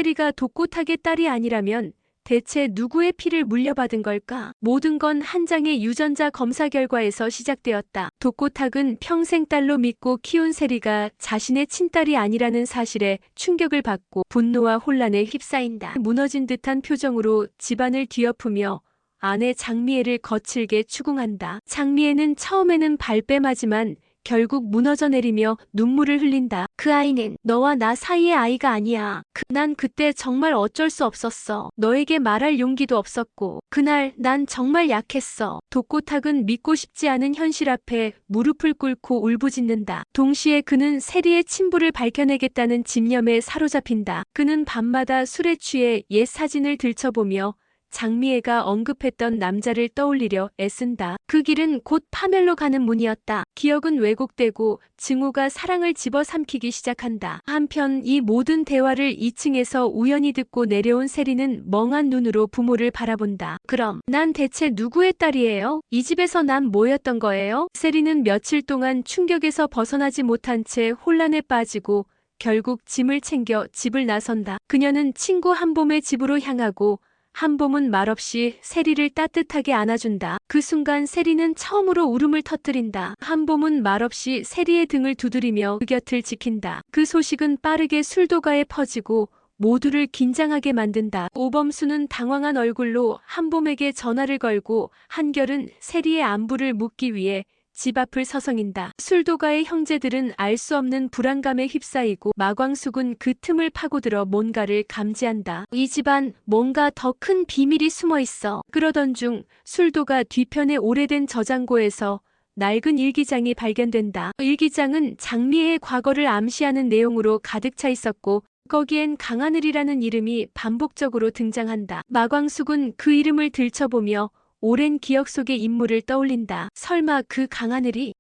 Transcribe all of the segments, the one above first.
세리가 독고탁의 딸이 아니라면 대체 누구의 피를 물려받은 걸까? 모든 건 한 장의 유전자 검사 결과에서 시작되었다. 독고탁은 평생 딸로 믿고 키운 세리가 자신의 친딸이 아니라는 사실에 충격을 받고 분노와 혼란에 휩싸인다. 무너진 듯한 표정으로 집안을 뒤엎으며 아내 장미애를 거칠게 추궁한다. 장미애는 처음에는 발뺌하지만 결국 무너져 내리며 눈물을 흘린다. 그 아이는 너와 나 사이의 아이가 아니야. 난 그때 정말 어쩔 수 없었어. 너에게 말할 용기도 없었고 그날 난 정말 약했어. 독고탁은 믿고 싶지 않은 현실 앞에 무릎을 꿇고 울부짖는다. 동시에 그는 세리의 친부를 밝혀내겠다는 집념에 사로잡힌다. 그는 밤마다 술에 취해 옛 사진을 들춰보며 장미애가 언급했던 남자를 떠올리려 애쓴다. 그 길은 곧 파멸로 가는 문이었다. 기억은 왜곡되고 증오가 사랑을 집어삼키기 시작한다. 한편 이 모든 대화를 2층에서 우연히 듣고 내려온 세리는 멍한 눈으로 부모를 바라본다. 그럼 난 대체 누구의 딸이에요? 이 집에서 난 뭐였던 거예요? 세리는 며칠 동안 충격에서 벗어나지 못한 채 혼란에 빠지고 결국 짐을 챙겨 집을 나선다. 그녀는 친구 한봄의 집으로 향하고 한봄은 말없이 세리를 따뜻하게 안아준다. 그 순간 세리는 처음으로 울음을 터뜨린다. 한봄은 말없이 세리의 등을 두드리며 그 곁을 지킨다. 그 소식은 빠르게 술도가에 퍼지고 모두를 긴장하게 만든다. 오범수는 당황한 얼굴로 한봄에게 전화를 걸고 한결은 세리의 안부를 묻기 위해 집 앞을 서성인다. 술도가의 형제들은 알 수 없는 불안감에 휩싸이고 마광숙은 그 틈을 파고들어 뭔가를 감지한다. 이 집안 뭔가 더 큰 비밀이 숨어 있어. 그러던 중 술도가 뒤편의 오래된 저장고에서 낡은 일기장이 발견된다. 일기장은 장미애의 과거를 암시하는 내용으로 가득 차 있었고 거기엔 강하늘이라는 이름이 반복적으로 등장한다. 마광숙은 그 이름을 들춰보며 오랜 기억 속의 인물을 떠올린다. 설마 그 강하늘이?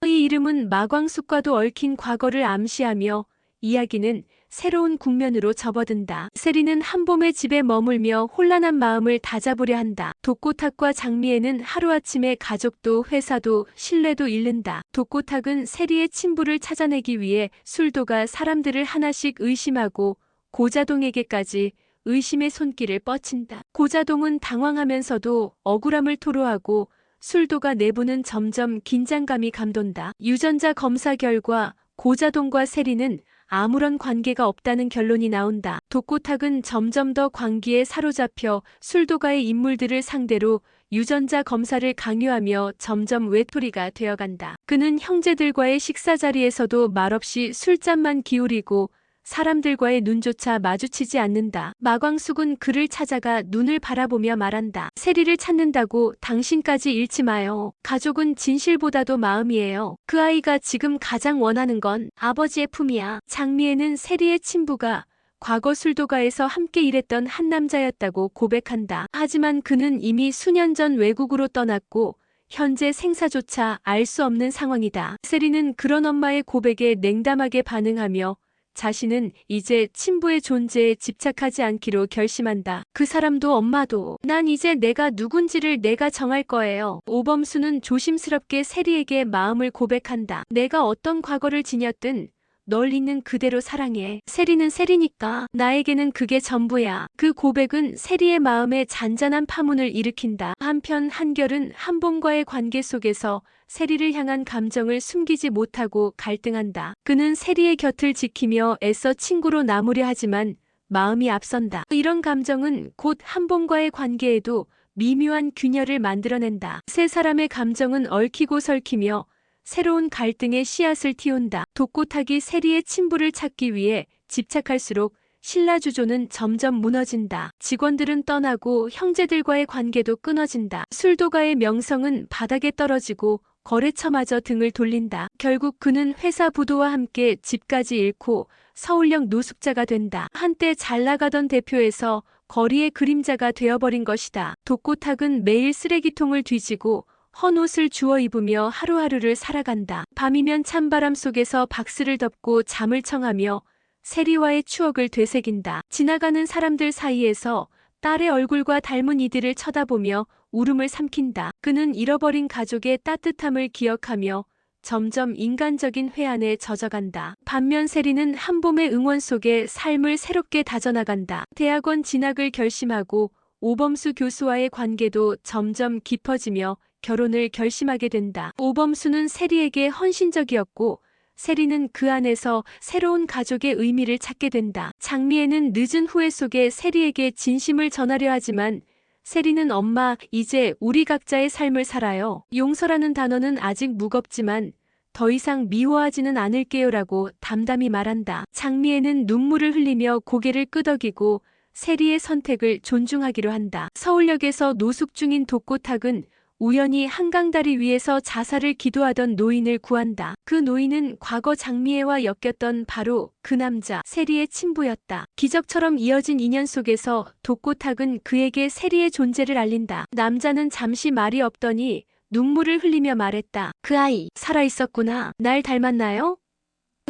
이 이름은 마광숙과도 얽힌 과거를 암시하며 이야기는 새로운 국면으로 접어든다. 세리는 한봄의 집에 머물며 혼란한 마음을 다잡으려 한다. 독고탁과 장미애는 하루아침에 가족도 회사도 신뢰도 잃는다. 독고탁은 세리의 친부를 찾아내기 위해 술도가 사람들을 하나씩 의심하고 고자동에게까지 의심의 손길을 뻗친다. 고자동은 당황하면서도 억울함을 토로하고 술도가 내부는 점점 긴장감이 감돈다. 유전자 검사 결과 고자동과 세리는 아무런 관계가 없다는 결론이 나온다. 독고탁은 점점 더 광기에 사로잡혀 술도가의 인물들을 상대로 유전자 검사를 강요하며 점점 외톨이가 되어간다. 그는 형제들과의 식사 자리에서도 말없이 술잔만 기울이고 사람들과의 눈조차 마주치지 않는다. 마광숙은 그를 찾아가 눈을 바라보며 말한다. 세리를 찾는다고 당신까지 잃지 마요. 가족은 진실보다도 마음이에요. 그 아이가 지금 가장 원하는 건 아버지의 품이야. 장미애는 세리의 친부가 과거 술도가에서 함께 일했던 한 남자였다고 고백한다. 하지만 그는 이미 수년 전 외국으로 떠났고 현재 생사조차 알 수 없는 상황이다. 세리는 그런 엄마의 고백에 냉담하게 반응하며 자신은 이제 친부의 존재에 집착하지 않기로 결심한다. 그 사람도 엄마도 난 이제 내가 누군지를 내가 정할 거예요. 오범수는 조심스럽게 세리에게 마음을 고백한다. 내가 어떤 과거를 지녔든 널 있는 그대로 사랑해. 세리는 세리니까 나에게는 그게 전부야. 그 고백은 세리의 마음에 잔잔한 파문을 일으킨다. 한편 한결은 한봄과의 관계 속에서 세리를 향한 감정을 숨기지 못하고 갈등한다. 그는 세리의 곁을 지키며 애써 친구로 남으려 하지만 마음이 앞선다. 이런 감정은 곧 한봄과의 관계에도 미묘한 균열을 만들어낸다. 세 사람의 감정은 얽히고 설키며 새로운 갈등의 씨앗을 틔운다. 독고탁이 세리의 친부를 찾기 위해 집착할수록 신라주조는 점점 무너진다. 직원들은 떠나고 형제들과의 관계도 끊어진다. 술도가의 명성은 바닥에 떨어지고 거래처마저 등을 돌린다. 결국 그는 회사 부도와 함께 집까지 잃고 서울역 노숙자가 된다. 한때 잘 나가던 대표에서 거리의 그림자가 되어버린 것이다. 독고탁은 매일 쓰레기통을 뒤지고 헌 옷을 주워 입으며 하루하루를 살아간다. 밤이면 찬바람 속에서 박스를 덮고 잠을 청하며 세리와의 추억을 되새긴다. 지나가는 사람들 사이에서 딸의 얼굴과 닮은 이들을 쳐다보며 울음을 삼킨다. 그는 잃어버린 가족의 따뜻함을 기억하며 점점 인간적인 회한에 젖어간다. 반면 세리는 한봄의 응원 속에 삶을 새롭게 다져나간다. 대학원 진학을 결심하고 오범수 교수와의 관계도 점점 깊어지며 결혼을 결심하게 된다. 오범수는 세리에게 헌신적이었고 세리는 그 안에서 새로운 가족의 의미를 찾게 된다. 장미애는 늦은 후회 속에 세리에게 진심을 전하려 하지만 세리는 엄마, 이제 우리 각자의 삶을 살아요. 용서라는 단어는 아직 무겁지만 더 이상 미워하지는 않을게요라고 담담히 말한다. 장미애는 눈물을 흘리며 고개를 끄덕이고 세리의 선택을 존중하기로 한다. 서울역에서 노숙 중인 독고탁은 우연히 한강다리 위에서 자살을 기도하던 노인을 구한다. 그 노인은 과거 장미애와 엮였던 바로 그 남자, 세리의 친부였다. 기적처럼 이어진 인연 속에서 독고탁은 그에게 세리의 존재를 알린다. 남자는 잠시 말이 없더니 눈물을 흘리며 말했다. 그 아이, 살아있었구나. 날 닮았나요?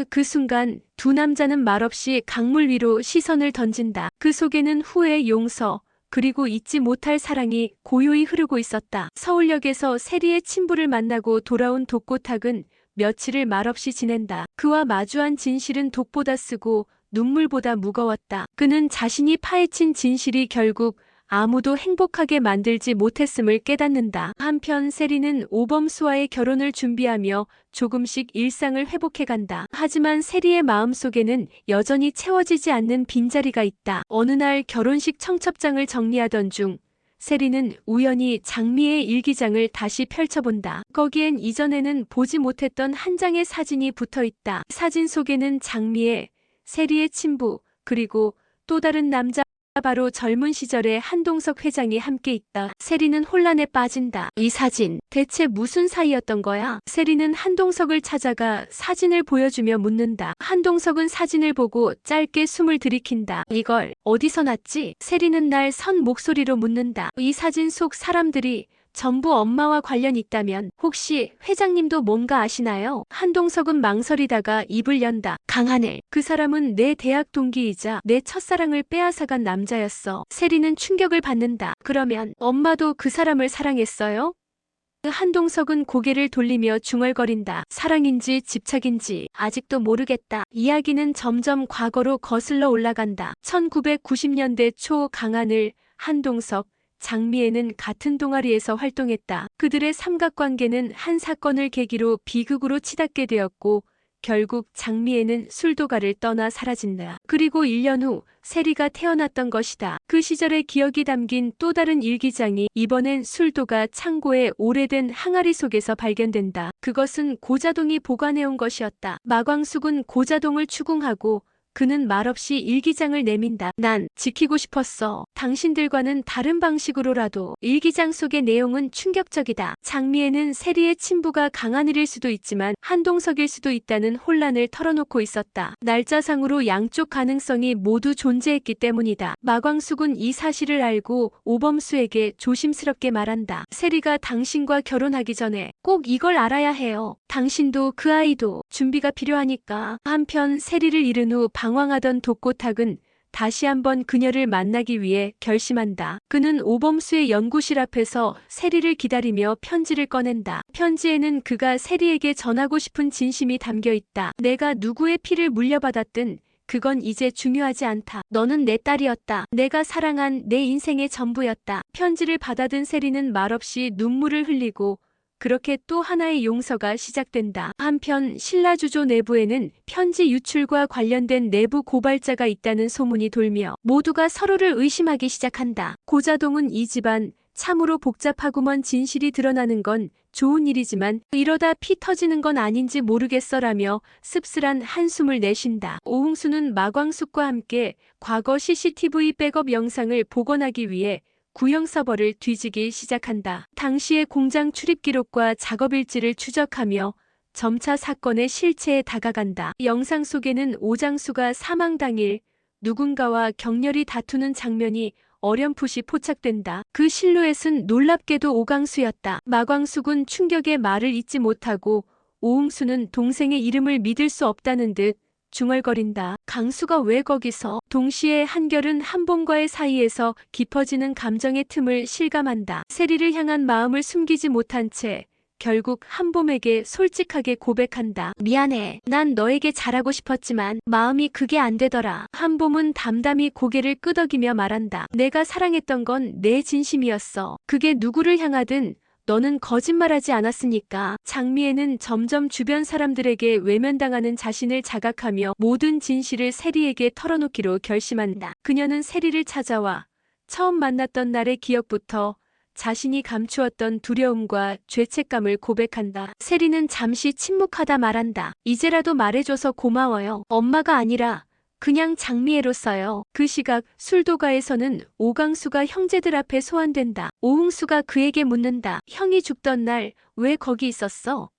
그 순간 두 남자는 말없이 강물 위로 시선을 던진다. 그 속에는 후회, 용서, 그리고 잊지 못할 사랑이 고요히 흐르고 있었다. 서울역에서 세리의 친부를 만나고 돌아온 독고탁은 며칠을 말없이 지낸다. 그와 마주한 진실은 독보다 쓰고 눈물보다 무거웠다. 그는 자신이 파헤친 진실이 결국 아무도 행복하게 만들지 못했음을 깨닫는다. 한편 세리는 오범수와의 결혼을 준비하며 조금씩 일상을 회복해간다. 하지만 세리의 마음속에는 여전히 채워지지 않는 빈자리가 있다. 어느 날 결혼식 청첩장을 정리하던 중 세리는 우연히 장미의 일기장을 다시 펼쳐본다. 거기엔 이전에는 보지 못했던 한 장의 사진이 붙어있다. 사진 속에는 장미의, 세리의 친부, 그리고 또 다른 남자, 바로 젊은 시절의 한동석 회장이 함께 있다. 세리는 혼란에 빠진다. 이 사진, 대체 무슨 사이였던 거야? 세리는 한동석을 찾아가 사진을 보여주며 묻는다. 한동석은 사진을 보고 짧게 숨을 들이킨다. 이걸 어디서 났지? 세리는 날 선 목소리로 묻는다. 이 사진 속 사람들이 전부 엄마와 관련 있다면 혹시 회장님도 뭔가 아시나요? 한동석은 망설이다가 입을 연다. 강하늘. 그 사람은 내 대학 동기이자 내 첫사랑을 빼앗아간 남자였어. 세리는 충격을 받는다. 그러면 엄마도 그 사람을 사랑했어요? 한동석은 고개를 돌리며 중얼거린다. 사랑인지 집착인지 아직도 모르겠다. 이야기는 점점 과거로 거슬러 올라간다. 1990년대 초 강하늘, 한동석, 장미애는 같은 동아리에서 활동했다. 그들의 삼각관계는 한 사건을 계기로 비극으로 치닫게 되었고 결국 장미애는 술도가를 떠나 사라진다. 그리고 1년 후 세리가 태어났던 것이다. 그 시절의 기억이 담긴 또 다른 일기장이 이번엔 술도가 창고의 오래된 항아리 속에서 발견된다. 그것은 고자동이 보관해온 것이었다. 마광숙은 고자동을 추궁하고 그는 말없이 일기장을 내민다. 난 지키고 싶었어. 당신들과는 다른 방식으로라도. 일기장 속의 내용은 충격적이다. 장미애는 세리의 친부가 강하늘일 수도 있지만 한동석일 수도 있다는 혼란을 털어놓고 있었다. 날짜상으로 양쪽 가능성이 모두 존재했기 때문이다. 마광숙은 이 사실을 알고 오범수에게 조심스럽게 말한다. 세리가 당신과 결혼하기 전에 꼭 이걸 알아야 해요. 당신도 그 아이도 준비가 필요하니까. 한편 세리를 잃은 후 방황하던 독고탁은 다시 한번 그녀를 만나기 위해 결심한다. 그는 오범수의 연구실 앞에서 세리를 기다리며 편지를 꺼낸다. 편지에는 그가 세리에게 전하고 싶은 진심이 담겨 있다. 내가 누구의 피를 물려받았든 그건 이제 중요하지 않다. 너는 내 딸이었다. 내가 사랑한 내 인생의 전부였다. 편지를 받아든 세리는 말없이 눈물을 흘리고 그렇게 또 하나의 용서가 시작된다. 한편 신라주조 내부에는 편지 유출과 관련된 내부 고발자가 있다는 소문이 돌며 모두가 서로를 의심하기 시작한다. 고자동은 이 집안 참으로 복잡하구먼 진실이 드러나는 건 좋은 일이지만 이러다 피 터지는 건 아닌지 모르겠어라며 씁쓸한 한숨을 내쉰다. 오흥수는 마광숙과 함께 과거 CCTV 백업 영상을 복원하기 위해 구형 서버를 뒤지기 시작한다. 당시의 공장 출입 기록과 작업 일지를 추적하며 점차 사건의 실체에 다가간다. 영상 속에는 오장수가 사망 당일 누군가와 격렬히 다투는 장면이 어렴풋이 포착된다. 그 실루엣은 놀랍게도 오강수였다. 마광숙은 충격의 말을 잇지 못하고 오흥수는 동생의 이름을 믿을 수 없다는 듯 중얼거린다. 강수가 왜 거기서? 동시에 한결은 한봄과의 사이에서 깊어지는 감정의 틈을 실감한다. 세리를 향한 마음을 숨기지 못한 채 결국 한봄에게 솔직하게 고백한다. 미안해. 난 너에게 잘하고 싶었지만 마음이 그게 안 되더라. 한봄은 담담히 고개를 끄덕이며 말한다. 내가 사랑했던 건 내 진심이었어. 그게 누구를 향하든 너는 거짓말하지 않았으니까. 장미애는 점점 주변 사람들에게 외면당하는 자신을 자각하며 모든 진실을 세리에게 털어놓기로 결심한다. 그녀는 세리를 찾아와 처음 만났던 날의 기억부터 자신이 감추었던 두려움과 죄책감을 고백한다. 세리는 잠시 침묵하다 말한다. 이제라도 말해줘서 고마워요. 엄마가 아니라 그냥 장미애로서요. 그 시각 술도가에서는 오강수가 형제들 앞에 소환된다. 오흥수가 그에게 묻는다. 형이 죽던 날 왜 거기 있었어?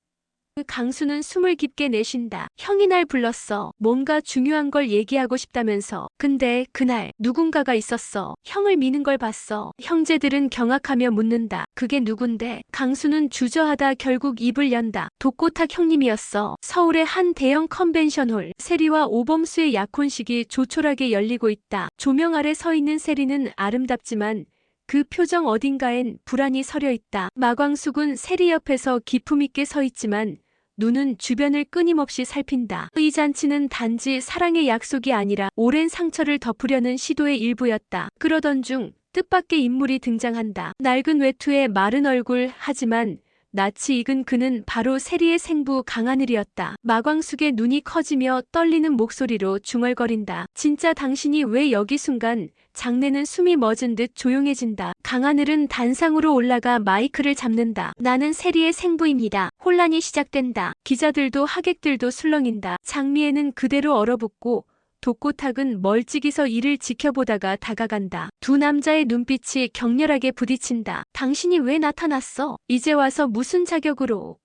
강수는 숨을 깊게 내쉰다. 형이 날 불렀어. 뭔가 중요한 걸 얘기하고 싶다면서. 근데 그날 누군가가 있었어. 형을 미는 걸 봤어. 형제들은 경악하며 묻는다. 그게 누군데? 강수는 주저하다 결국 입을 연다. 독고탁 형님이었어. 서울의 한 대형 컨벤션홀. 세리와 오범수의 약혼식이 조촐하게 열리고 있다. 조명 아래 서 있는 세리는 아름답지만 그 표정 어딘가엔 불안이 서려 있다. 마광숙은 세리 옆에서 기품있게 서 있지만 눈은 주변을 끊임없이 살핀다. 이 잔치는 단지 사랑의 약속이 아니라 오랜 상처를 덮으려는 시도의 일부였다. 그러던 중 뜻밖의 인물이 등장한다. 낡은 외투에 마른 얼굴, 하지만 낯이 익은 그는 바로 세리의 생부 강하늘이었다. 마광숙의 눈이 커지며 떨리는 목소리로 중얼거린다. 진짜 당신이 왜 여기? 순간 장내는 숨이 멎은 듯 조용해진다. 강하늘은 단상으로 올라가 마이크를 잡는다. 나는 세리의 생부입니다. 혼란이 시작된다. 기자들도 하객들도 술렁인다. 장미애는 그대로 얼어붙고 독고탁은 멀찍이서 이를 지켜보다가 다가간다. 두 남자의 눈빛이 격렬하게 부딪힌다. 당신이 왜 나타났어? 이제 와서 무슨 자격으로?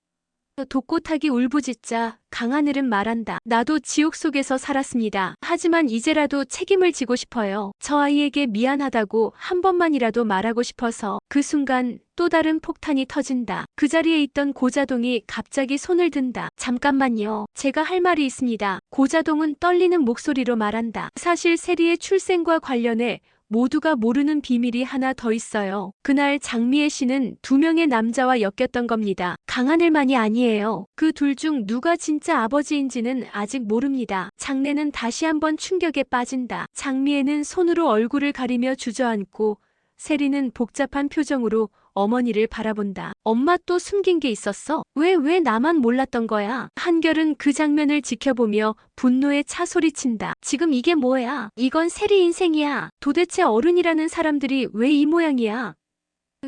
독고탁이 울부짖자 강하늘은 말한다. 나도 지옥 속에서 살았습니다. 하지만 이제라도 책임을 지고 싶어요. 저 아이에게 미안하다고 한 번만이라도 말하고 싶어서. 그 순간 또 다른 폭탄이 터진다. 그 자리에 있던 고자동이 갑자기 손을 든다. 잠깐만요. 제가 할 말이 있습니다. 고자동은 떨리는 목소리로 말한다. 사실 세리의 출생과 관련해 모두가 모르는 비밀이 하나 더 있어요. 그날 장미애 씨는 두 명의 남자와 엮였던 겁니다. 강하늘만이 아니에요. 그 둘 중 누가 진짜 아버지인지는 아직 모릅니다. 장내는 다시 한번 충격에 빠진다. 장미애는 손으로 얼굴을 가리며 주저앉고 세리는 복잡한 표정으로 어머니를 바라본다. 엄마 또 숨긴 게 있었어? 왜 나만 몰랐던 거야? 한결은 그 장면을 지켜보며 분노에 차 소리친다. 지금 이게 뭐야? 이건 세리 인생이야. 도대체 어른이라는 사람들이 왜 이 모양이야?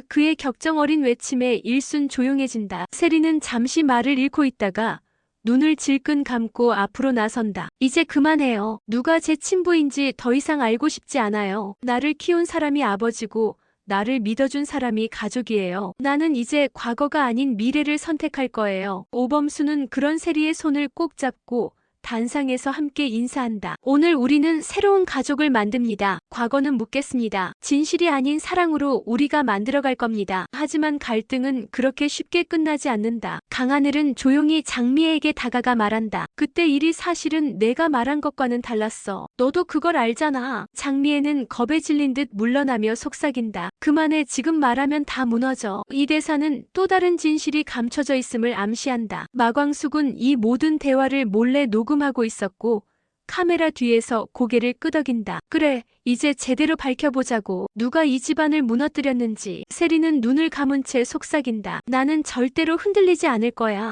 그의 격정 어린 외침에 일순 조용해진다. 세리는 잠시 말을 잃고 있다가 눈을 질끈 감고 앞으로 나선다. 이제 그만해요. 누가 제 친부인지 더 이상 알고 싶지 않아요. 나를 키운 사람이 아버지고 나를 믿어준 사람이 가족이에요. 나는 이제 과거가 아닌 미래를 선택할 거예요. 오범수는 그런 세리의 손을 꼭 잡고 단상에서 함께 인사한다. 오늘 우리는 새로운 가족을 만듭니다. 과거는 묻겠습니다. 진실이 아닌 사랑으로 우리가 만들어갈 겁니다. 하지만 갈등은 그렇게 쉽게 끝나지 않는다. 강하늘은 조용히 장미애에게 다가가 말한다. 그때 일이 사실은 내가 말한 것과는 달랐어. 너도 그걸 알잖아. 장미애는 겁에 질린 듯 물러나며 속삭인다. 그만해. 지금 말하면 다 무너져. 이 대사는 또 다른 진실이 감춰져 있음을 암시한다. 마광숙은 이 모든 대화를 몰래 녹음하고 있었고 카메라 뒤에서 고개를 끄덕인다. 그래, 이제 제대로 밝혀보자고. 누가 이 집안을 무너뜨렸는지. 세리는 눈을 감은 채 속삭인다. 나는 절대로 흔들리지 않을 거야.